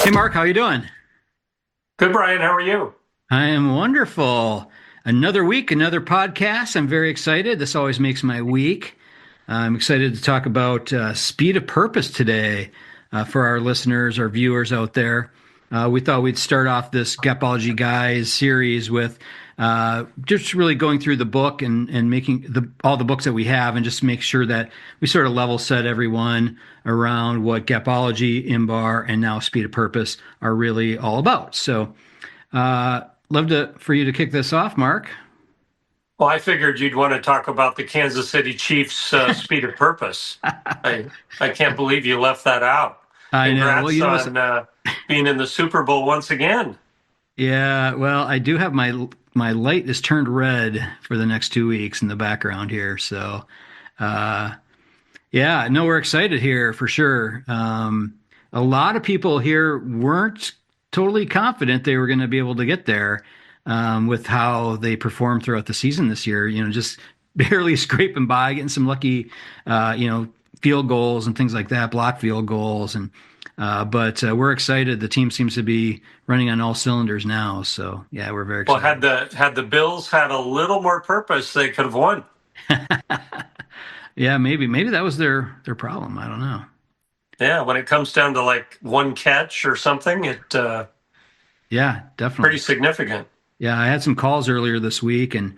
Hey Mark, how you doing? Good, Brian. How are you? I am wonderful. Another week, another podcast. I'm very excited. This always makes my week. I'm excited to talk about speed of purpose today for our listeners, our viewers out there. We thought we'd start off this Gapology Guys series with just really going through the book and making all the books that we have and just make sure that we sort of level set everyone around what Gapology, IMBAR, and now Speed of Purpose are really all about. So, love to for you to kick this off, Mark. Well, I figured you'd want to talk about the Kansas City Chiefs' speed of purpose. I I can't believe you left that out. I know. Well, Congrats you know, on being in the Super Bowl once again. yeah. Well, I do have my light is turned red for the next 2 weeks in the background here. So, uh, yeah, no, we're excited here for sure. A lot of people here weren't totally confident they were going to be able to get there with how they performed throughout the season this year. You know, just barely scraping by, getting some lucky, field goals and things like that, block field goals, and but we're excited. The team seems to be running on all cylinders now. So yeah, we're very Well, excited. had the Bills had a little more purpose, they could have won. Yeah, maybe that was their problem. I don't know. Yeah, when it comes down to like one catch or something, it Yeah, pretty definitely. significant. Yeah, I had some calls earlier this week, and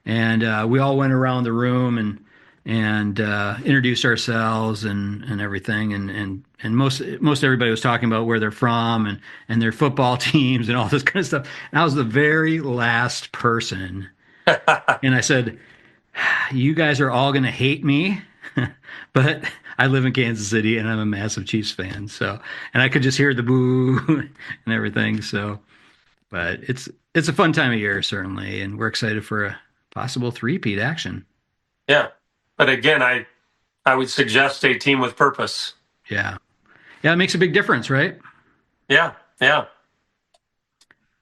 we all went around the room and introduced ourselves and everything, and most everybody was talking about where they're from and their football teams and all this kind of stuff. And I was the very last person, and I said, "You guys are all going to hate me." But I live in Kansas City and I'm a massive Chiefs fan. So, and I could just hear the boo and everything. So, but it's a fun time of year certainly, and we're excited for a possible three-peat action. Yeah, but again, I would suggest a team with purpose. Yeah, yeah, it makes a big difference, right? Yeah, yeah.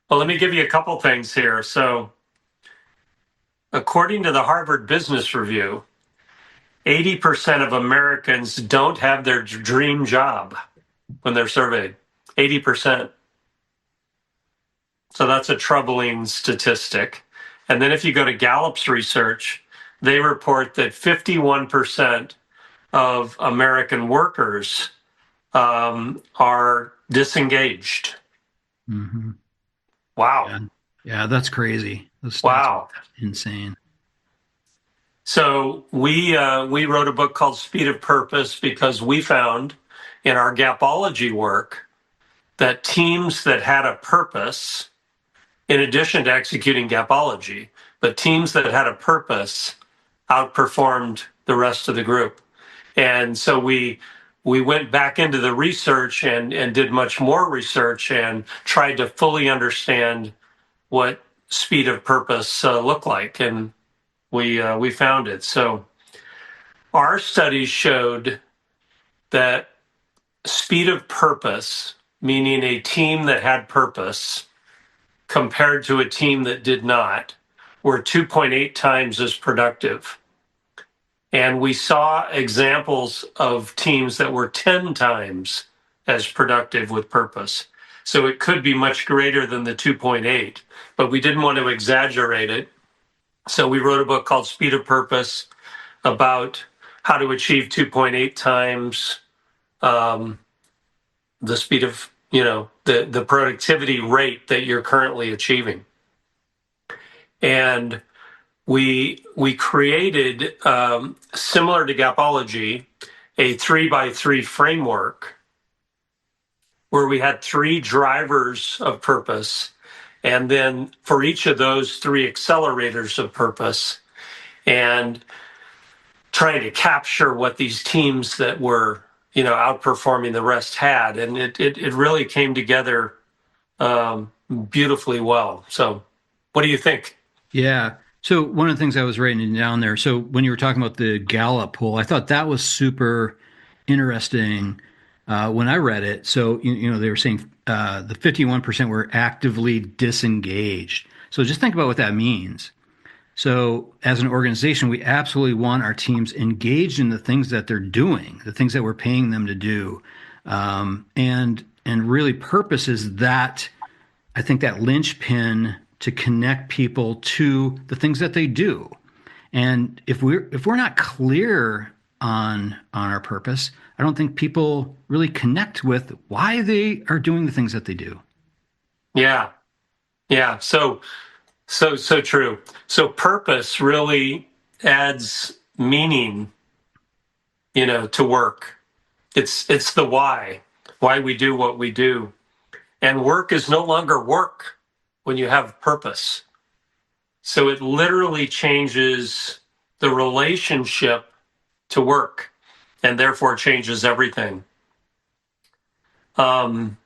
Well, let me give you a couple things here. So, according to the Harvard Business Review, 80% of Americans don't have their dream job when they're surveyed. 80%. So that's a troubling statistic. And then if you go to Gallup's research, they report that 51% of American workers are disengaged. Hmm. Wow. Yeah, yeah, that's crazy. Those stats are Wow. insane. So we wrote a book called Speed of Purpose because we found in our Gapology work that teams that had a purpose, in addition to executing Gapology, but teams that had a purpose outperformed the rest of the group. And so we went back into the research and did much more research and tried to fully understand what speed of purpose looked like, and we found it. So our studies showed that speed of purpose, meaning a team that had purpose, compared to a team that did not, were 2.8 times as productive. And we saw examples of teams that were 10 times as productive with purpose. So it could be much greater than the 2.8, but we didn't want to exaggerate it. So we wrote a book called Speed of Purpose about how to achieve 2.8 times um, the speed of, the productivity rate that you're currently achieving. And we created, similar to Gapology, a 3x3 framework where we had three drivers of purpose, and then for each of those three accelerators of purpose, and trying to capture what these teams that were, outperforming the rest had. And it really came together beautifully well. So what do you think? Yeah. So one of the things I was writing down there. So when you were talking about the Gallup poll, I thought that was super interesting when I read it. So they were saying the 51% were actively disengaged. So just think about what that means. So as an organization, we absolutely want our teams engaged in the things that they're doing, the things that we're paying them to do. And and really purpose is that, I think, that linchpin to connect people to the things that they do. And if we're not clear on our purpose, I don't think people really connect with why they are doing the things that they do. Yeah. Yeah. So true. So purpose really adds meaning, to work. It's the why we do what we do. And work is no longer work when you have purpose. So it literally changes the relationship to work and therefore changes everything. And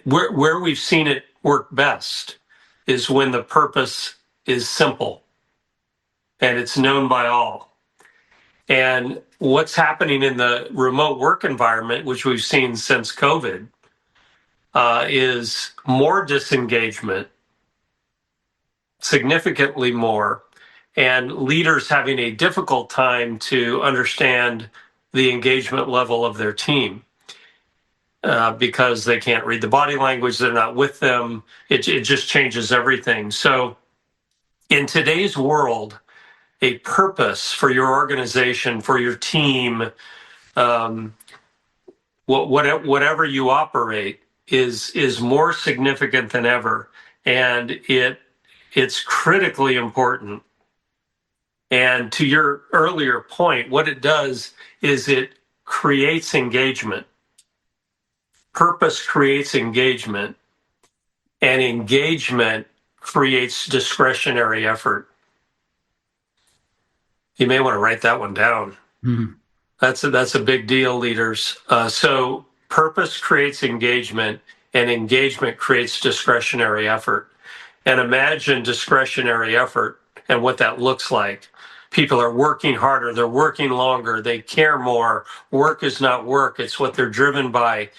where we've seen it work best is when the purpose is simple and it's known by all. And what's happening in the remote work environment, which we've seen since COVID, is more disengagement, significantly more, and leaders having a difficult time to understand the engagement level of their team because they can't read the body language, they're not with them. It just changes everything. So in today's world, a purpose for your organization, for your team, whatever you operate is more significant than ever, and it's critically important. And to your earlier point, what it does is it creates engagement. Purpose creates engagement, and engagement creates discretionary effort. You may want to write that one down. Mhm. That's a big deal, leaders. So purpose creates engagement, and engagement creates discretionary effort. And imagine discretionary effort and what that looks like. People are working harder, they're working longer, they care more. Work is not work, it's what they're driven by.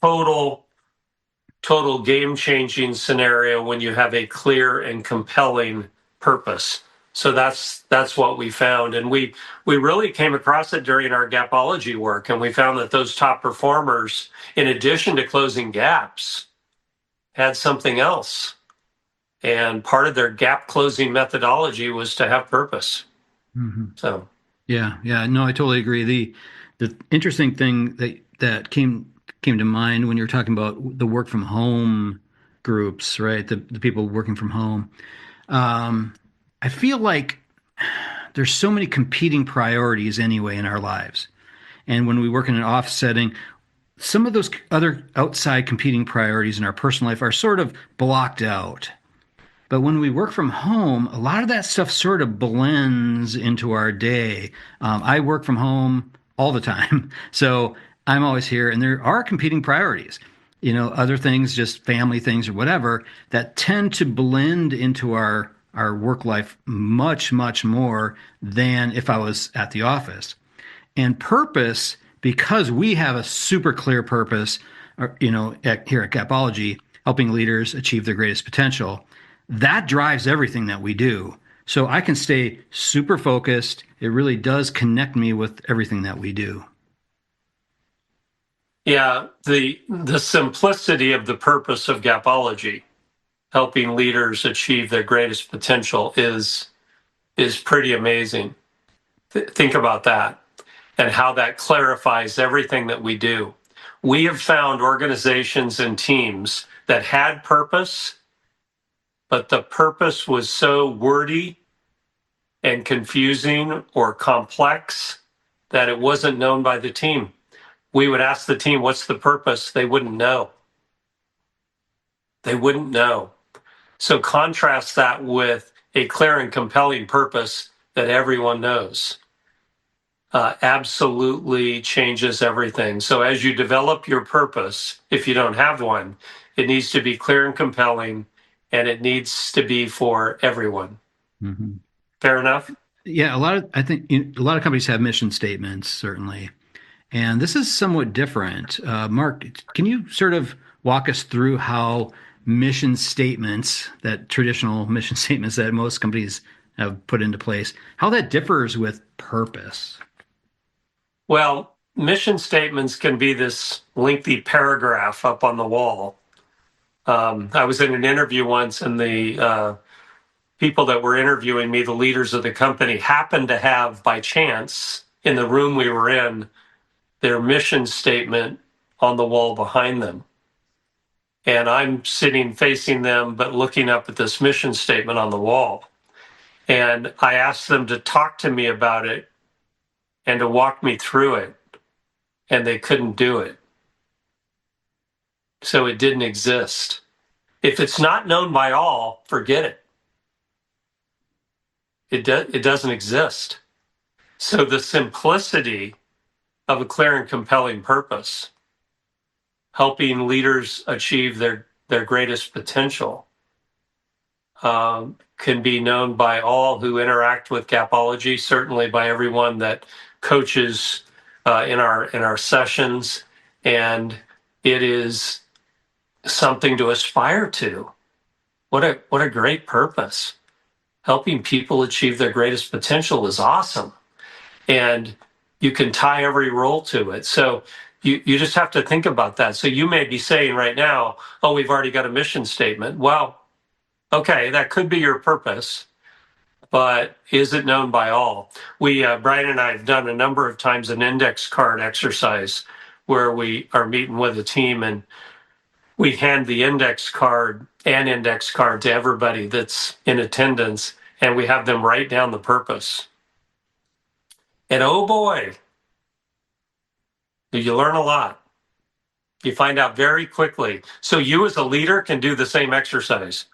Total game-changing scenario when you have a clear and compelling purpose. So that's what we found, and we really came across it during our Gapology work, and we found that those top performers, in addition to closing gaps, had something else. And part of their gap closing methodology was to have purpose. Mhm. So Yeah, yeah, no, I totally agree. The interesting thing that came to mind when you were talking about the work from home groups, right? The people working from home. Um, I feel like there's so many competing priorities anyway in our lives. And when we work in an office setting, some of those other outside competing priorities in our personal life are sort of blocked out. But when we work from home, a lot of that stuff sort of blends into our day. I work from home all the time, so I'm always here, and there are competing priorities. Other things, just family things or whatever, that tend to blend into our work life much, much more than if I was at the office. And purpose, because we have a super clear purpose, here at Gapology, helping leaders achieve their greatest potential, that drives everything that we do. So I can stay super focused. It really does connect me with everything that we do. yeah, the simplicity of the purpose of Gapology, helping leaders achieve their greatest potential, is pretty amazing. Think about that and how that clarifies everything that we do. We have found organizations and teams that had purpose, but the purpose was so wordy and confusing or complex that it wasn't known by the team. We would ask the team, what's the purpose? They wouldn't know. They wouldn't know. So contrast that with a clear and compelling purpose that everyone knows. Absolutely changes everything. So as you develop your purpose, if you don't have one, it needs to be clear and compelling, and it needs to be for everyone. Mhm. Fair enough? Yeah, I think a lot of companies have mission statements, certainly. And this is somewhat different. Mark, can you sort of walk us through how mission statements, that traditional mission statements that most companies have put into place, how that differs with purpose? Well, mission statements can be this lengthy paragraph up on the wall. I was in an interview once, and the people that were interviewing me, the leaders of the company, happened to have, by chance, in the room we were in, their mission statement on the wall behind them. And I'm sitting facing them, but looking up at this mission statement on the wall. And I asked them to talk to me about it and to walk me through it, and they couldn't do it. So it didn't exist. If it's not known by all, forget it. It doesn't exist. So the simplicity of a clear and compelling purpose, helping leaders achieve their greatest potential, can be known by all who interact with Gapology, certainly by everyone that coaches in our sessions, and it is something to aspire to. What a great purpose. Helping people achieve their greatest potential is awesome. And you can tie every role to it. So you just have to think about that. So you may be saying right now, oh, we've already got a mission statement. Well, okay, that could be your purpose, but is it known by all? Brian and I have done a number of times an index card exercise where we are meeting with a team, and we hand the index card to everybody that's in attendance, and we have them write down the purpose. And oh boy, you learn a lot. You find out very quickly. So you as a leader can do the same exercise.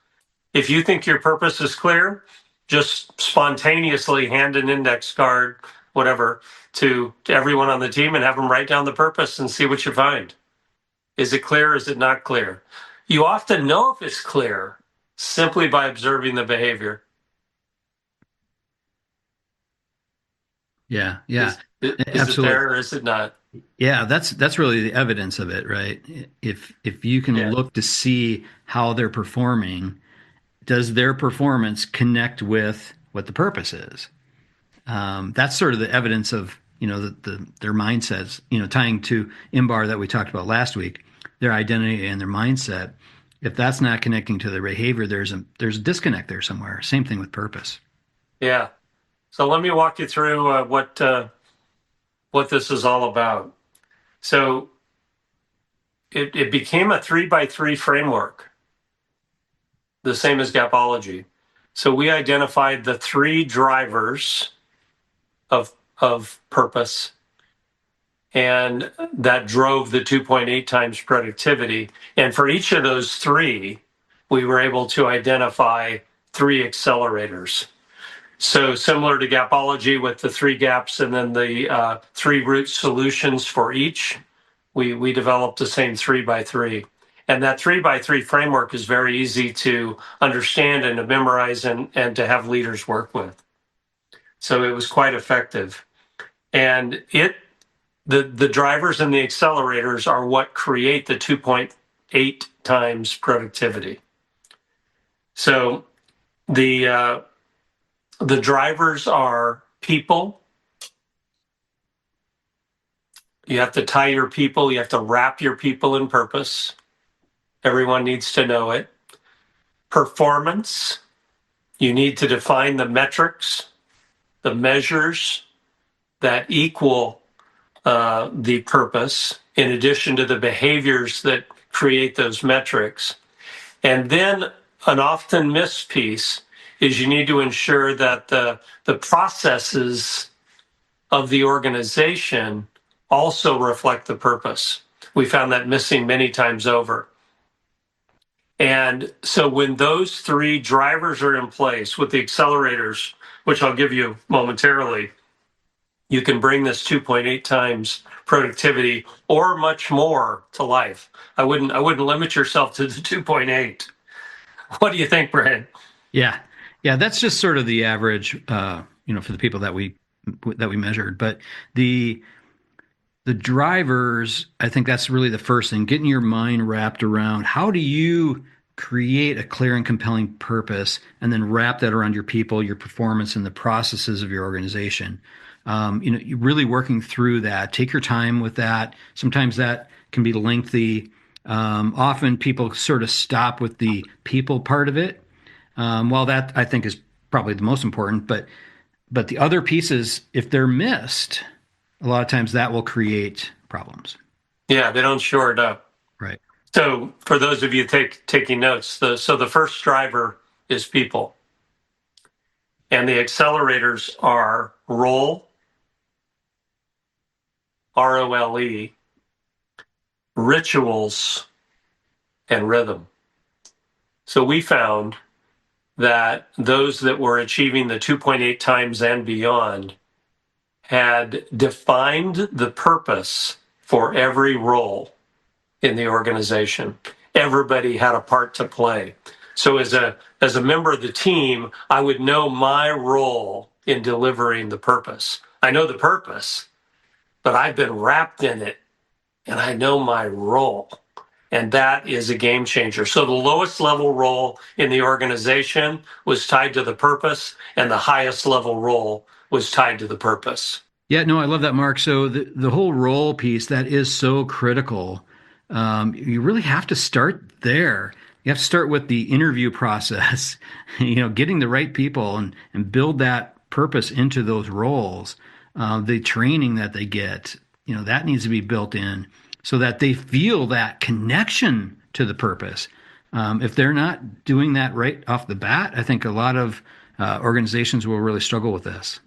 If you think your purpose is clear, just spontaneously hand an index card, whatever, to everyone on the team and have them write down the purpose and see what you find. Is it clear? Is it not clear? You often know if it's clear simply by observing the behavior. Yeah, yeah, Is it absolutely. there or is it not? Yeah, that's really the evidence of it, right? If you can Yeah. look to see how they're performing, does their performance connect with what the purpose is? That's sort of the evidence of their mindsets. Tying to Imbar that we talked about last week, their identity and their mindset. If that's not connecting to their behavior, there's a disconnect there somewhere. Same thing with purpose. Yeah. So let me walk you through what this is all about. So it became a 3x3 framework, the same as Gapology. So we identified the three drivers of purpose, and that drove the 2.8 times productivity. And for each of those three, we were able to identify three accelerators. So similar to Gapology with the three gaps and then the three root solutions for each, we developed the same 3x3. And that 3x3 framework is very easy to understand and to memorize and to have leaders work with. So it was quite effective. And the drivers and the accelerators are what create the 2.8 times productivity. So the drivers are people. You have to tie your people. You have to wrap your people in purpose. Everyone needs to know it. Performance. You need to define the metrics, the measures that equal the purpose, in addition to the behaviors that create those metrics. And then an often missed piece is you need to ensure that the processes of the organization also reflect the purpose. We found that missing many times over. And so when those three drivers are in place with the accelerators, which I'll give you momentarily, you can bring this 2.8 times productivity or much more to life. I wouldn't limit yourself to the 2.8. What do you think, Brian? Yeah, yeah, that's just sort of the average, for the people that we measured. But the drivers, I think that's really the first thing. Getting your mind wrapped around how do you create a clear and compelling purpose, and then wrap that around your people, your performance, and the processes of your organization. You're really working through that. Take your time with that. Sometimes that can be lengthy. Often people sort of stop with the people part of it. While that I think is probably the most important, but the other pieces, if they're missed, a lot of times that will create problems. Yeah, they don't shore it up. Right. So for those of you taking notes, the first driver is people, and the accelerators are role, ROLE, rituals, and rhythm. So we found that those that were achieving the 2.8 times and beyond had defined the purpose for every role in the organization. Everybody had a part to play. So as a member of the team, I would know my role in delivering the purpose. I know the purpose, but I've been wrapped in it and I know my role. And that is a game changer. So the lowest level role in the organization was tied to the purpose, and the highest level role was tied to the purpose. Yeah, no, I love that, Mark. So the whole role piece, that is so critical. You really have to start there. You have to start with the interview process, getting the right people and build that purpose into those roles. The training that they get, that needs to be built in so that they feel that connection to the purpose. If they're not doing that right off the bat, I think a lot of organizations will really struggle with this.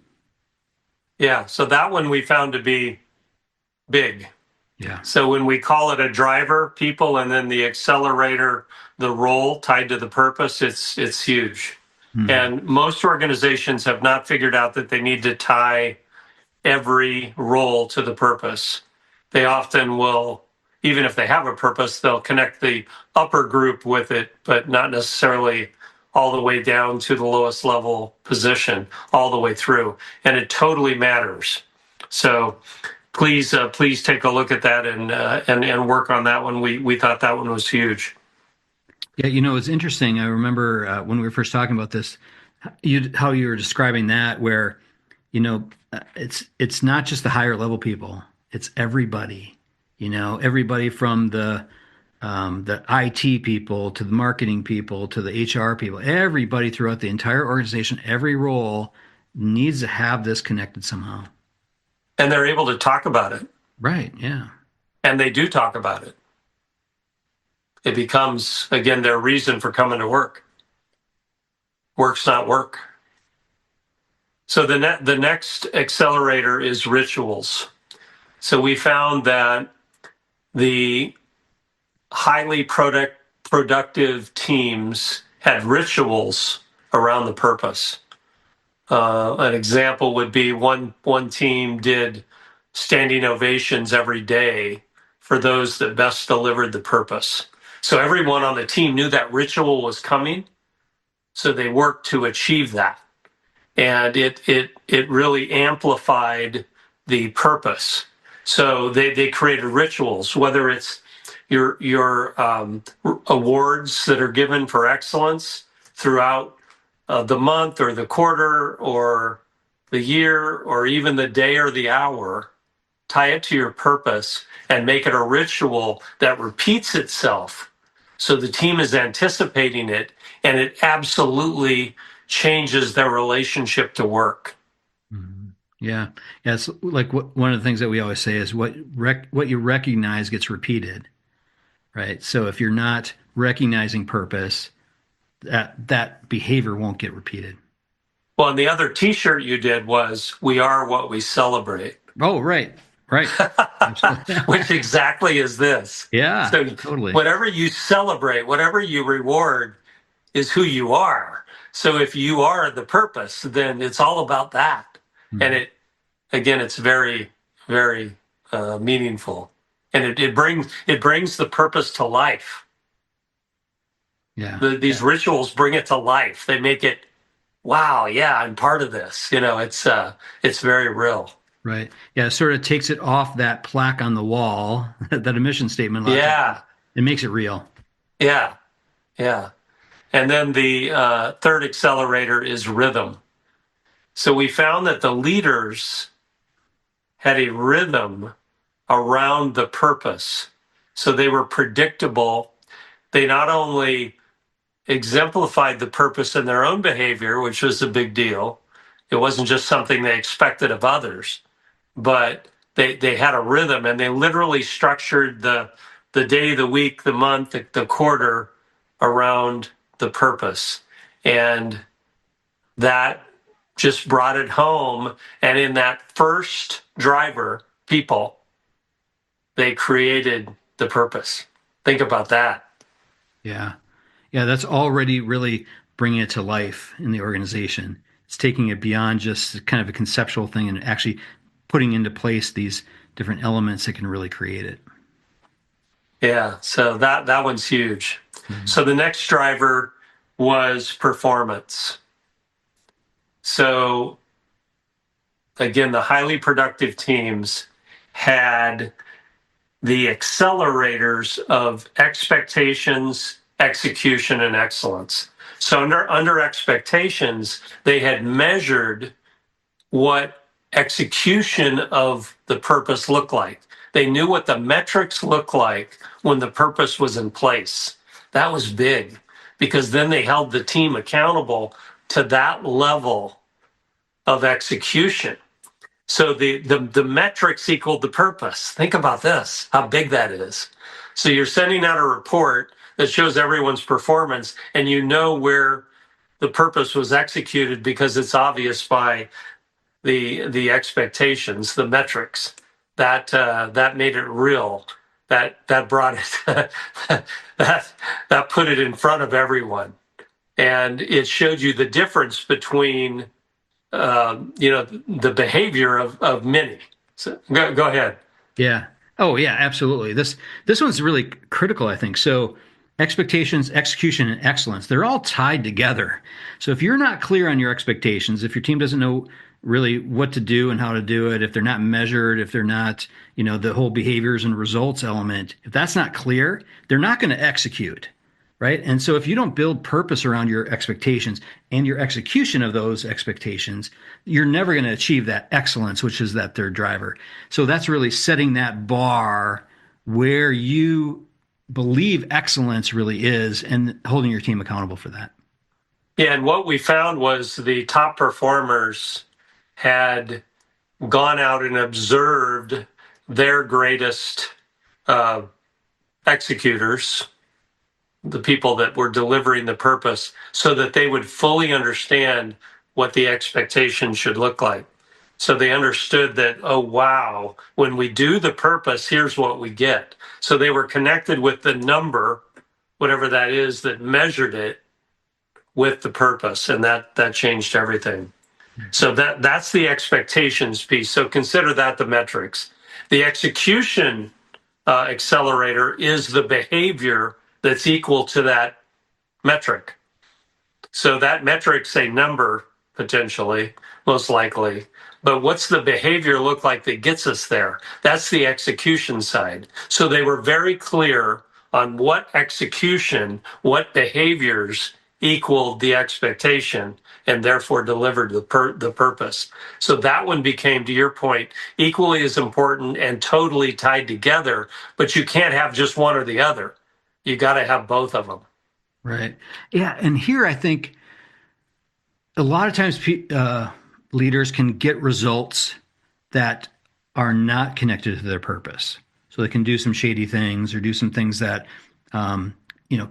Yeah, so that one we found to be big. Yeah. So when we call it a driver, people, and then the accelerator, the role tied to the purpose, it's huge. Hmm. And most organizations have not figured out that they need to tie every role to the purpose. They often will, even if they have a purpose, they'll connect the upper group with it, but not necessarily all the way down to the lowest level position, all the way through. And it totally matters. So please take a look at that and work on that one. We thought that one was huge. Yeah, it's interesting. I remember when we were first talking about this, how you were describing that, where it's not just the higher level people; it's everybody. Everybody from the IT people to the marketing people to the HR people. Everybody throughout the entire organization, every role needs to have this connected somehow. And they're able to talk about it. Right. Yeah. And they do talk about it. It becomes, again, their reason for coming to work. Work's not work. So the next accelerator is rituals. So we found that the highly productive teams had rituals around the purpose. An example would be one team did standing ovations every day for those that best delivered the purpose. So everyone on the team knew that ritual was coming, so they worked to achieve that. And it really amplified the purpose. So they created rituals, whether it's your awards that are given for excellence throughout the month or the quarter or the year or even the day or the hour. Tie it to your purpose and make it a ritual that repeats itself. So the team is anticipating it, and it absolutely changes their relationship to work. Mhm. Yeah. Yeah. It's like one of the things that we always say is what you recognize gets repeated, right? So if you're not recognizing purpose, that behavior won't get repeated. Well, and the other T-shirt you did was "We are what we celebrate," Oh, right. Right. Absolutely. which exactly is this. Yeah, So totally. whatever you celebrate, whatever you reward, is who you are. So if you are the purpose, then it's all about that. And Mhm. it's very, very meaningful, and it brings the purpose to life. Yeah. These Yeah. rituals bring it to life. They make it, wow, yeah, I'm part of this. It's very real. Right. Yeah. It sort of takes it off that plaque on the wall, that emission statement a lot of times. Yeah, It makes it real. yeah. Yeah. And then the third accelerator is rhythm. So we found that the leaders had a rhythm around the purpose. So they were predictable. They not only exemplified the purpose in their own behavior, which was a big deal. It wasn't just something they expected of others, but they had a rhythm, and they literally structured the day, the week, the month, the quarter around the purpose. And that just brought it home. And in that first driver, people, they created the purpose. Think about that. Yeah. Yeah, that's already really bringing it to life in the organization. It's taking it beyond just kind of a conceptual thing and actually putting into place these different elements that can really create it. Yeah, so that one's huge. Mhm. So the next driver was performance. So again, the highly productive teams had the accelerators of expectations, execution, and excellence. So under expectations, they had measured what execution of the purpose looked like. They knew what the metrics looked like when the purpose was in place. That was big because then they held the team accountable to that level of execution. So the metrics equaled the purpose. Think about this, how big that is. So you're sending out a report that shows everyone's performance, and you know where the purpose was executed because it's obvious by the expectations, the metrics. That made it real. That brought it. that put it in front of everyone, and it showed you the difference between the behavior of many. So go ahead. Yeah. Oh, yeah, absolutely. This one's really critical, I think. So expectations, execution, and excellence, they're all tied together. So if you're not clear on your expectations, if your team doesn't know really what to do and how to do it, if they're not measured, if they're not, the whole behaviors and results element, if that's not clear, they're not going to execute. Right. And so if you don't build purpose around your expectations and your execution of those expectations, you're never going to achieve that excellence, which is that third driver. So that's really setting that bar where you believe excellence really is and holding your team accountable for that. Yeah, and what we found was the top performers had gone out and observed their greatest uh, executors, the people that were delivering the purpose, so that they would fully understand what the expectation should look like. So they understood that, oh, wow, when we do the purpose, here's what we get. So they were connected with the number, whatever that is, that measured it with the purpose. And that changed everything. So that's the expectations piece. So consider that the metrics. The execution accelerator is the behavior that's equal to that metric. So that metric's a number, potentially, most likely. But what's the behavior look like that gets us there? That's the execution side. So they were very clear on what execution, what behaviors equaled the expectation and therefore delivered the purpose. So that one became, to your point, equally as important and totally tied together, but you can't have just one or the other. You got to have both of them. Right. Yeah. And here I think a lot of times leaders can get results that are not connected to their purpose. So they can do some shady things or do some things that,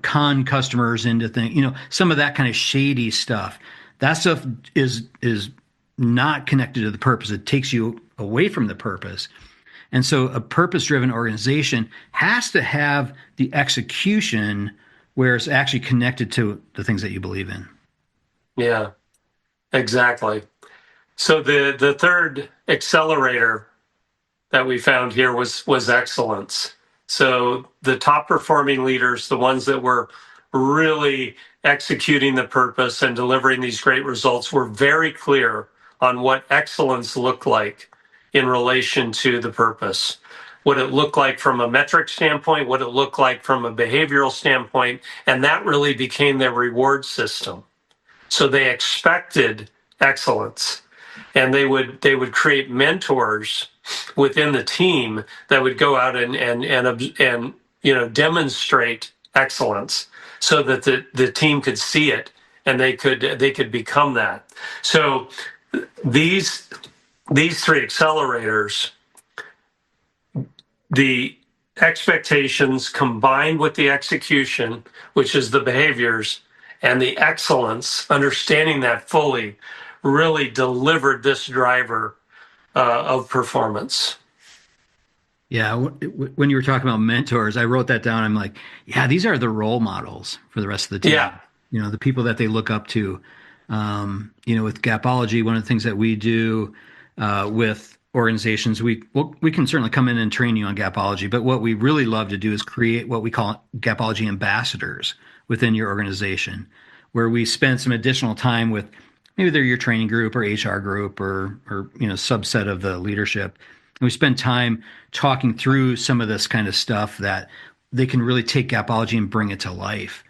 con customers into things, some of that kind of shady stuff. That stuff is not connected to the purpose. It takes you away from the purpose. And so a purpose-driven organization has to have the execution where it's actually connected to the things that you believe in. Yeah, exactly. So the third accelerator that we found here was excellence. So the top performing leaders, the ones that were really executing the purpose and delivering these great results, were very clear on what excellence looked like in relation to the purpose. what it looked like from a metric standpoint, what it looked like from a behavioral standpoint, and that really became their reward system. So they expected excellence, and they would create mentors within the team that would go out and demonstrate excellence, so that the team could see it and they could become that. So these three accelerators, the expectations combined with the execution, which is the behaviors, and the excellence, understanding that fully, really delivered this driver of performance. Yeah, when you were talking about mentors, I wrote that down. I'm like, yeah, these are the role models for the rest of the team. Yeah, The people that they look up to. With Gapology, one of the things that we do with organizations, we can certainly come in and train you on Gapology, but what we really love to do is create what we call Gapology ambassadors within your organization, where we spend some additional time with maybe they're your training group or HR group or subset of the leadership. And we spend time talking through some of this kind of stuff that they can really take Gapology and bring it to life.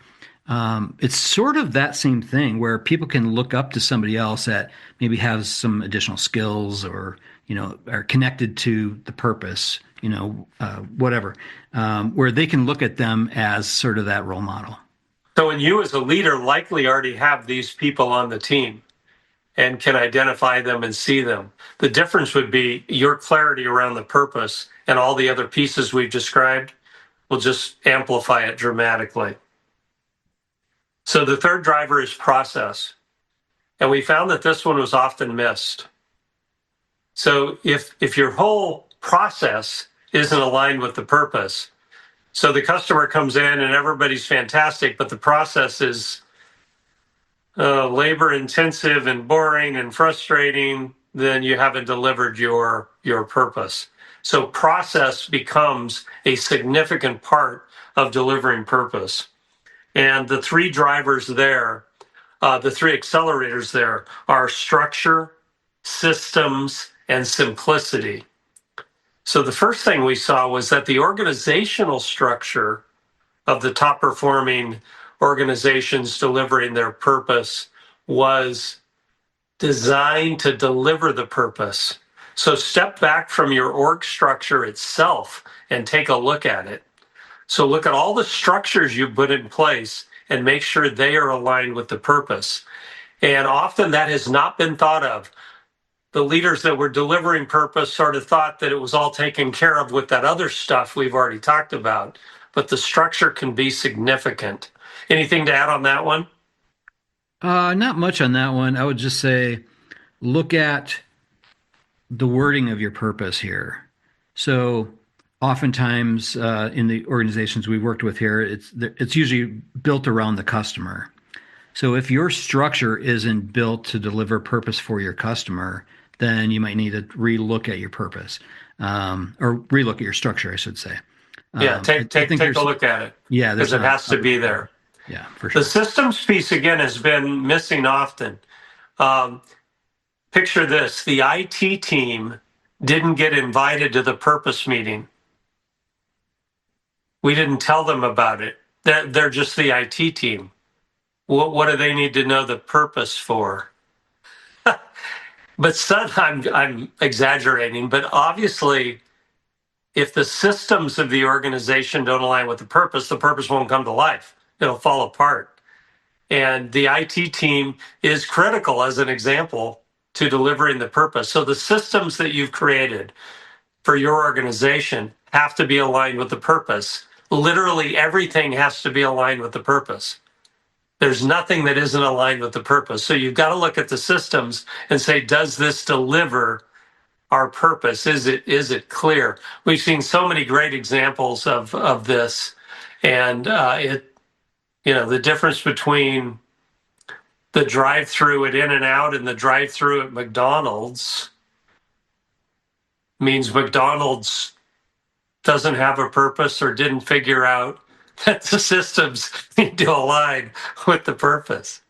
It's sort of that same thing where people can look up to somebody else that maybe has some additional skills or, are connected to the purpose, whatever, where they can look at them as sort of that role model. so and you as a leader likely already have these people on the team and can identify them and see them. The difference would be your clarity around the purpose, and all the other pieces we've described will just amplify it dramatically. So the third driver is process. And we found that this one was often missed. So if your whole process isn't aligned with the purpose, so the customer comes in and everybody's fantastic, but the process is labor intensive and boring and frustrating, then you haven't delivered your purpose. So process becomes a significant part of delivering purpose. And the three drivers there, the three accelerators there, are structure, systems, and simplicity. So the first thing we saw was that the organizational structure of the top performing organizations delivering their purpose was designed to deliver the purpose. So step back from your org structure itself and take a look at it. So look at all the structures you put in place and make sure they are aligned with the purpose. And often that has not been thought of. The leaders that were delivering purpose sort of thought that it was all taken care of with that other stuff we've already talked about, but the structure can be significant. Anything to add on that one? Not much on that one. I would just say look at the wording of your purpose here. So oftentimes in the organizations we worked with here, it's usually built around the customer. So if your structure isn't built to deliver purpose for your customer, then you might need to relook at your purpose, or relook at your structure, I should say. Yeah, take a look at it. Yeah, because it has to be there. Yeah, for sure. The systems piece again has been missing often. Picture this: the IT team didn't get invited to the purpose meeting. We didn't tell them about it. They're just the IT team. What do they need to know the purpose for? But son, I'm exaggerating, but obviously, if the systems of the organization don't align with the purpose won't come to life. It'll fall apart. And the IT team is critical as an example to delivering the purpose. So the systems that you've created for your organization have to be aligned with the purpose. Literally everything has to be aligned with the purpose. There's nothing that isn't aligned with the purpose. So you've got to look at the systems and say, does this deliver our purpose? Is it clear? We've seen so many great examples of this, and the difference between the drive-through at In-N-Out and the drive-through at McDonald's means McDonald's doesn't have a purpose or didn't figure out that the systems need to align with the purpose.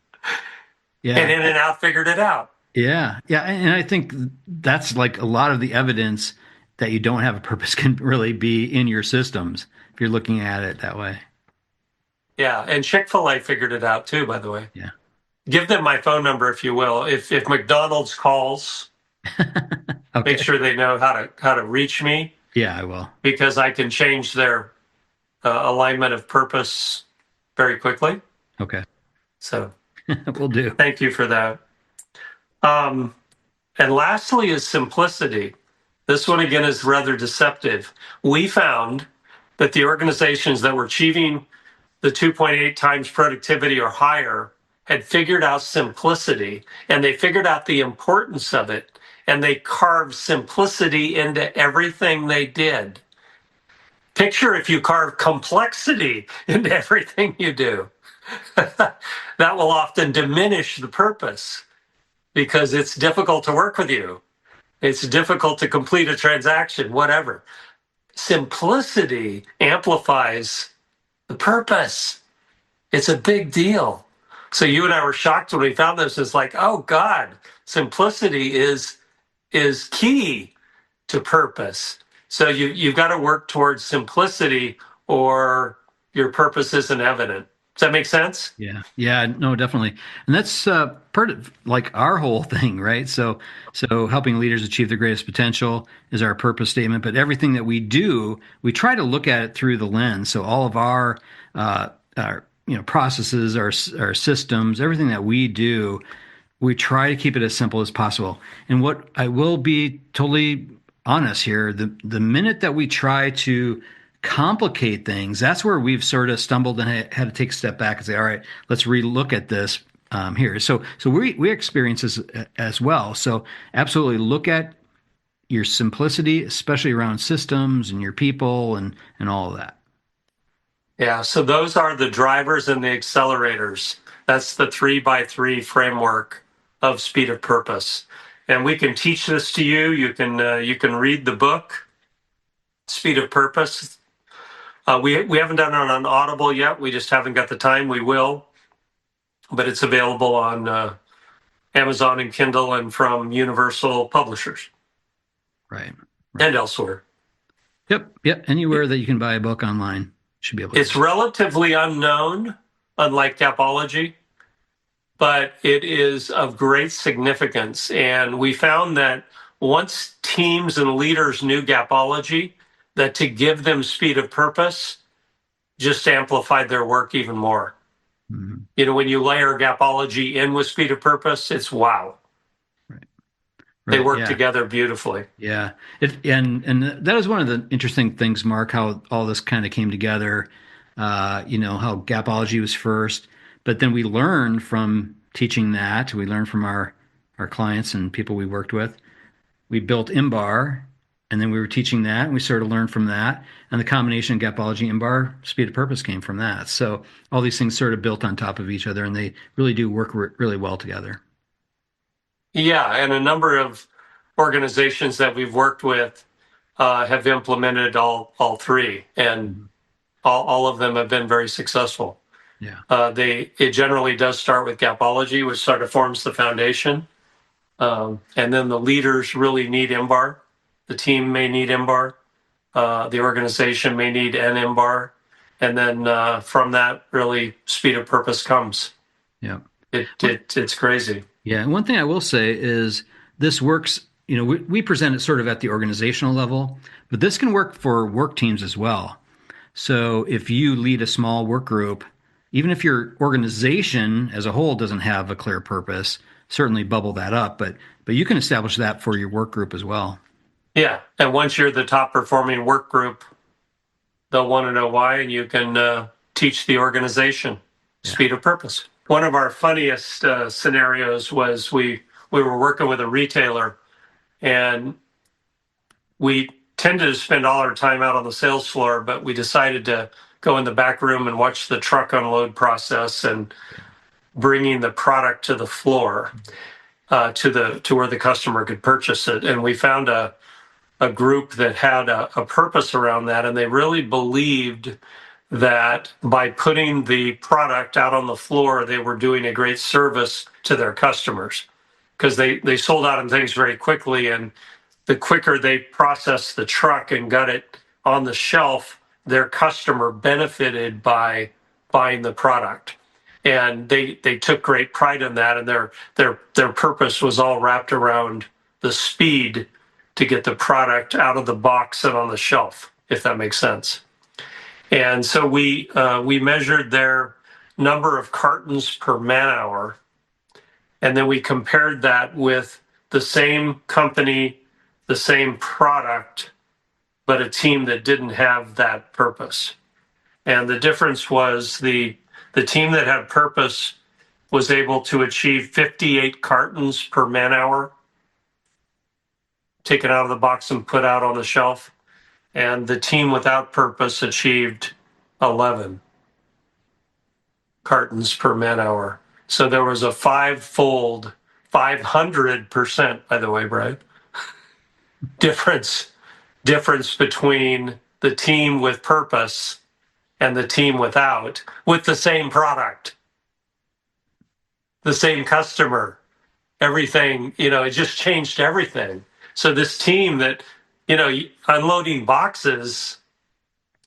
Yeah. And In-N-Out figured it out. Yeah, and I think that's like a lot of the evidence that you don't have a purpose can really be in your systems if you're looking at it that way. Yeah, and Chick-fil-A figured it out too, by the way. Yeah. Give them my phone number if you will. If McDonald's calls, make Okay. sure they know how to reach me, Yeah, I will. because I can change their alignment of purpose very quickly. Okay. So We'll do. thank you for that. Um, and lastly is simplicity. This one again is rather deceptive. We found that the organizations that were achieving the 2.8 times productivity or higher had figured out simplicity, and they figured out the importance of it, and they carved simplicity into everything they did. Picture if you carve complexity into everything you do. That will often diminish the purpose because it's difficult to work with you. It's difficult to complete a transaction, whatever. Simplicity amplifies the purpose. It's a big deal. So you and I were shocked when we found this. It's like, oh God, simplicity is key to purpose. So you've got to work towards simplicity or your purpose isn't evident. Does that make sense? Yeah. Yeah, no, definitely. And that's part of like our whole thing, right? So helping leaders achieve their greatest potential is our purpose statement, but everything that we do, we try to look at it through the lens. So all of our processes, our systems, everything that we do, we try to keep it as simple as possible. And what I will be totally honest here, the minute that we try to complicate things, that's where we've sort of stumbled and had to take a step back and say, all right, let's relook at this here. So we experience this as well. So absolutely look at your simplicity, especially around systems and your people and all of that. Yeah. So those are the drivers and the accelerators. That's the 3x3 framework of speed of purpose. And we can teach this to you. You can read the book, Speed of Purpose. We haven't done it on Audible yet. We just haven't got the time. We will, but it's available on Amazon and Kindle and from Universal Publishers Right. and elsewhere. Yep. Anywhere that you can buy a book online should be able to. It's relatively unknown, unlike Gapology, but it is of great significance. And we found that once teams and leaders knew Gapology, that to give them speed of purpose just amplified their work even more. Mhm. You know, when you layer Gapology in with speed of purpose, it's wow. Right. They Right. work Yeah. together beautifully. Yeah. And that was one of the interesting things, Mark, how all this kind of came together. How Gapology was first, but then we learned from teaching that. We learned from our clients and people we worked with. We built Imbar, and then we were teaching that, and we sort of learned from that. And the combination of Gapology and Imbar, Speed of Purpose, came from that. So all these things sort of built on top of each other, and they really do work really well together. Yeah, and a number of organizations that we've worked with have implemented all three, and Mhm. all of them have been very successful. Yeah. It generally does start with Gapology, which sort of forms the foundation, and then the leaders really need Imbar. The team may need Imbar. The organization may need an Imbar, and then from that, really, speed of purpose comes. Yeah. It's crazy. Yeah, and one thing I will say is this works, we present it sort of at the organizational level, but this can work for work teams as well. So if you lead a small work group, even if your organization as a whole doesn't have a clear purpose, certainly bubble that up, but you can establish that for your work group as well. Yeah, and once you're the top performing work group, they'll want to know why, and you can teach the organization Yeah. speed of purpose. One of our funniest scenarios was we were working with a retailer, and we tended to spend all our time out on the sales floor, but we decided to go in the back room and watch the truck unload process and bringing the product to the floor to where the customer could purchase it. And we found a group that had a purpose around that, and they really believed that by putting the product out on the floor, they were doing a great service to their customers because they sold out on things very quickly, and the quicker they processed the truck and got it on the shelf, their customer benefited by buying the product. And they took great pride in that, and their purpose was all wrapped around the speed to get the product out of the box and on the shelf, if that makes sense. And so we measured their number of cartons per man hour, and then we compared that with the same company, the same product, but a team that didn't have that purpose. And the difference was the team that had purpose was able to achieve 58 cartons per man hour, taken out of the box and put out on the shelf. And the team without purpose achieved 11 cartons per man hour. So there was a 500%, by the way, Brian, difference between the team with purpose and the team without, with the same product, the same customer, everything, it just changed everything. So this team that, unloading boxes,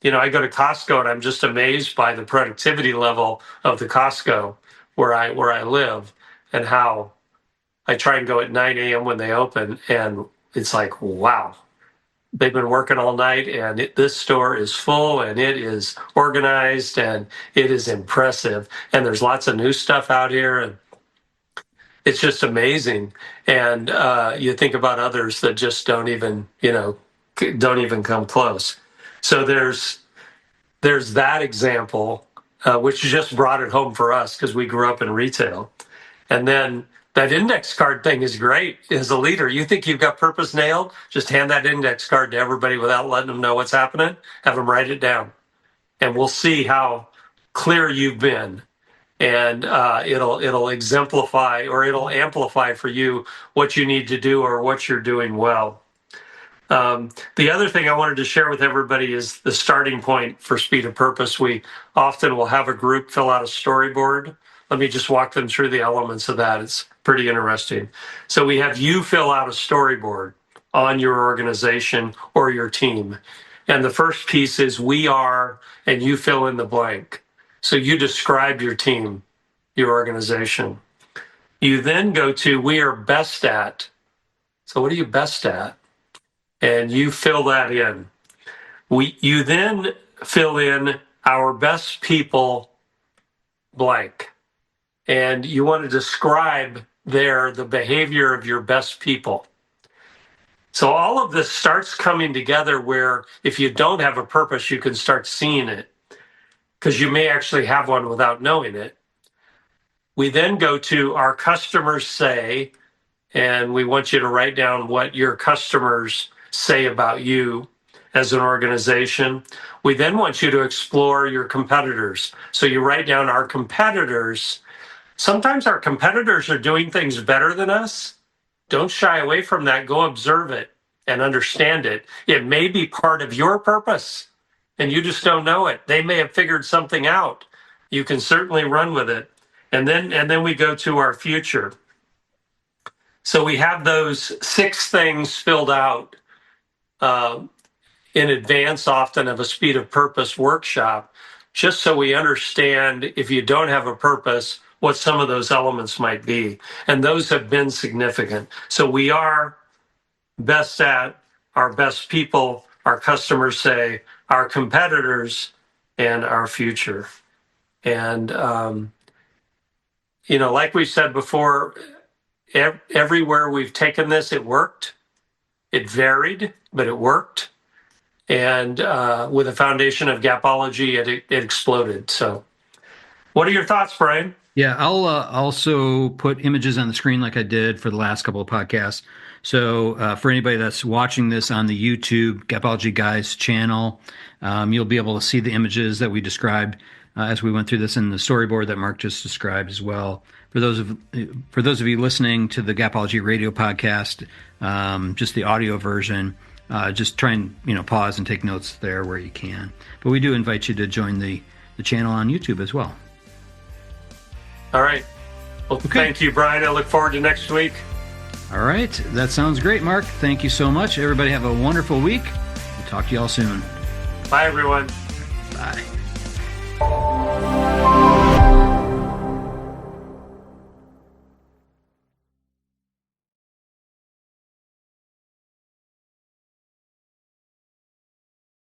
I go to Costco and I'm just amazed by the productivity level of the Costco where I live, and how I try and go at 9 a.m. when they open, and it's like, wow, they've been working all night, and this store is full, and it is organized, and it is impressive, and there's lots of new stuff out here, and it's just amazing. And you think about others that just don't even come close. So there's that example, which just brought it home for us because we grew up in retail. And then that index card thing is great. As a leader, you think you've got purpose nailed? Just hand that index card to everybody without letting them know what's happening. Have them write it down, and we'll see how clear you've been. And it'll exemplify, or it'll amplify for you what you need to do or what you're doing well. The other thing I wanted to share with everybody is the starting point for Speed of Purpose. We often will have a group fill out a storyboard. Let me just walk them through the elements of that. It's pretty interesting. So we have you fill out a storyboard on your organization or your team. And the first piece is we are, and you fill in the blank. So you describe your team, your organization. You then go to we are best at. So what are you best at? And you fill that in. You then fill in our best people blank. And you want to describe there the behavior of your best people. So all of this starts coming together where if you don't have a purpose, you can start seeing it, because you may actually have one without knowing it. We then go to our customers say, and we want you to write down what your customers say about you as an organization. We then want you to explore your competitors. So you write down our competitors. Sometimes our competitors are doing things better than us. Don't shy away from that. Go observe it and understand it. It may be part of your purpose, and you just don't know it. They may have figured something out. You can certainly run with it. And then we go to our future. So we have those 6 things filled out in advance often of a Speed of Purpose workshop, just so we understand, if you don't have a purpose, what some of those elements might be. And those have been significant. So we are best at, our best people, our customers say, our competitors, and our future. And, like we said before, everywhere we've taken this, it worked. It varied, but it worked. And with a foundation of Gapology, it exploded. So what are your thoughts, Brian? Yeah, I'll also put images on the screen like I did for the last couple of podcasts. So for anybody that's watching this on the YouTube Gapology Guys channel, you'll be able to see the images that we described as we went through this in the storyboard that Mark just described as well. For those of you listening to the Gapology radio podcast, just the audio version, just try and pause and take notes there where you can. But we do invite you to join the channel on YouTube as well. All right. Well, Thank you, Brian. I look forward to next week. All right. That sounds great, Mark. Thank you so much. Everybody have a wonderful week. We'll talk to you all soon. Bye, everyone. Bye.